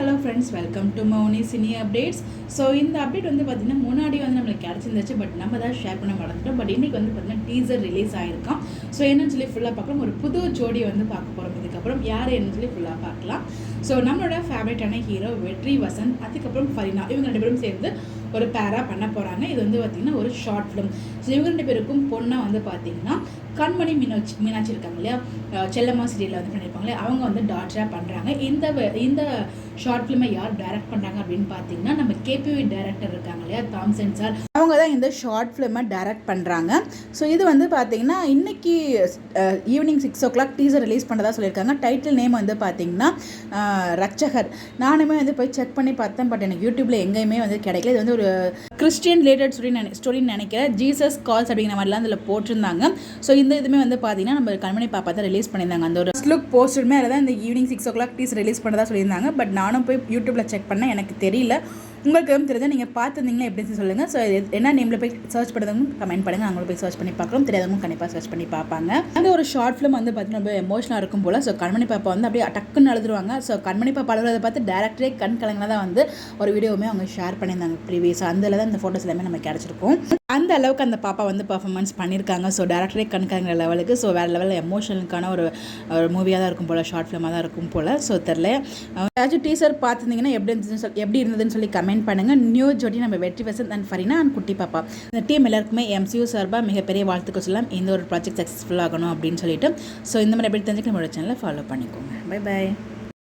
Hello friends, welcome to Mouni cine updates. So இந்த update வந்து பார்த்திங்கன்னா முன்னாடி வந்து நம்மளுக்கு கிடச்சிருந்துச்சு, பட் நம்ம தான் ஷேர் பண்ண மறந்துட்டோம். பட் இன்றைக்கி வந்து பார்த்திங்கன்னா டீசர் ரிலீஸ் ஆகிருக்கான். ஸோ என்னன்னு சொல்லி ஃபுல்லாக பார்க்கலாம். ஒரு புது ஜோடி வந்து பார்க்க போகிறோம். இதுக்கப்புறம் யார் என்னன்னு சொல்லி ஃபுல்லாக பார்க்கலாம். ஸோ நம்மளோட ஃபேவரட்டான ஹீரோ வெற்றி வசந்த், அதுக்கப்புறம் ஃபரினா, இவங்க ரெண்டு பேரும் சேர்ந்து ஒரு பேராக பண்ண போகிறாங்க. இது வந்து பார்த்திங்கன்னா ஒரு ஷார்ட் ஃபிலிம். ஸோ இவங்க ரெண்டு பேருக்கும் பொண்ணாக வந்து பார்த்திங்கன்னா கண்மணி மீனாட்சி இருக்காங்க இல்லையா, செல்லம்மா சீரியலில் வந்து பண்ணியிருப்பாங்களே, அவங்க வந்து டாக்டராக பண்ணுறாங்க. இந்த ஷார்ட் ஃபிலிமை யார் டைரக்ட் பண்ணுறாங்க அப்படின்னு பார்த்தீங்கன்னா நம்ம கேபிவி டைரக்டர் இருக்காங்க இல்லையா, தாம்சன் சார், அவங்க தான் இந்த ஷார்ட் ஃபிலிமை டைரக்ட் பண்ணுறாங்க. ஸோ இது வந்து பார்த்தீங்கன்னா இன்னைக்கு ஈவினிங் 6 o'clock டீசர் ரிலீஸ் பண்ணுறதா சொல்லியிருக்காங்க. டைட்டில் நேம் வந்து பார்த்தீங்கன்னா ரட்சகர். நானுமே வந்து போய் செக் பண்ணி பார்த்தேன், பட் எனக்கு யூடியூப்பில் எங்கேயுமே வந்து கிடைக்கல. இது வந்து ஒரு கிறிஸ்டியன் ரிலேட்டட் ஸ்டோரின்னு நினைக்கிறேன். ஜீசஸ் கால்ஸ் அப்படிங்கிற மாதிரிலாம் அதில் போட்டிருந்தாங்க. ஸோ இந்த இதுவுமே வந்து பார்த்தீங்கன்னா நம்ம கண்மணி பாப்பா தான் ரிலீஸ் பண்ணியிருந்தாங்க. அந்த ஒரு லுக் போஸ்டருமே அதில் தான் இந்த ஈவினிங் 6 o'clock டீசர் ரிலீஸ் பண்ணுறதா சொல்லியிருந்தாங்க. பட் நானும் போய் யூடியூப்பில் செக் பண்ணேன், எனக்கு தெரியல. உங்களுக்கு எதுவும் தெரிஞ்சால் நீங்கள் பார்த்துருந்தீங்களா எப்படின்னு சொல்லுங்கள். ஸோ என்ன நேமில் போய் சர்ச் பண்ணுறதும் கமெண்ட் பண்ணுங்கள். அவங்களும் போய் சர்ச் பண்ணி பார்க்குறோம். தெரியாதவங்க கண்டிப்பாக சர்ச் பண்ணி பார்ப்பாங்க. அந்த ஒரு ஷார்ட் ஃபிலிம் வந்து பார்த்தீங்கன்னா ரொம்ப எமோஷனாக இருக்கும் போல். ஸோ கண்மணி பாப்பா வந்து அப்படியே டக்குன்னு அழுதுருவாங்க. ஸோ கண்மணி பாப்பா அழுகிறத பார்த்து டேரக்டரே கண் கலங்கில் தான் வந்து ஒரு வீடியோவுமே அவங்க ஷேர் பண்ணியிருந்தாங்க ப்ரீவியஸாக. அதில் தான் இந்த ஃபோட்டோஸ் எல்லாமே நம்ம கிடச்சிருக்கும். அந்த அளவுக்கு அந்த பாப்பா வந்து பர்ஃபார்மன்ஸ் பண்ணியிருக்காங்க. ஸோ டேரக்டரே கண் கலங்கிற லெவலுக்கு. ஸோ வேறு லெவலில் எமோஷனுக்கான ஒரு மூவியாக தான் இருக்கும் போல், ஷார்ட் ஃபிலிமாக தான் இருக்கும் போல். ஸோ தெரில, ஏதாச்சும் டீசர் பார்த்துருந்தீங்கன்னா எப்படி இருந்ததுன்னு சொல்லி கமெண்ட் பண்ணுங்கள். நியூ ஜோடி நம்ம வெற்றி வசந்த் அண்ட் ஃபரினா அண்ட் குட்டி பாப்பா, இந்த டீம் எல்லாருக்குமே MCU சார்பாக மிகப்பெரிய வாழ்த்துக்கள் சொல்லலாம். இந்த ஒரு ப்ராஜெக்ட் சக்ஸஸ்ஃபுல் ஆகணும் அப்படின்னு சொல்லிட்டு. ஸோ இந்த மாதிரி எப்படி தெரிஞ்சுக்க நம்மளோட சேனலை ஃபாலோ பண்ணிக்கோங்க. Bye bye.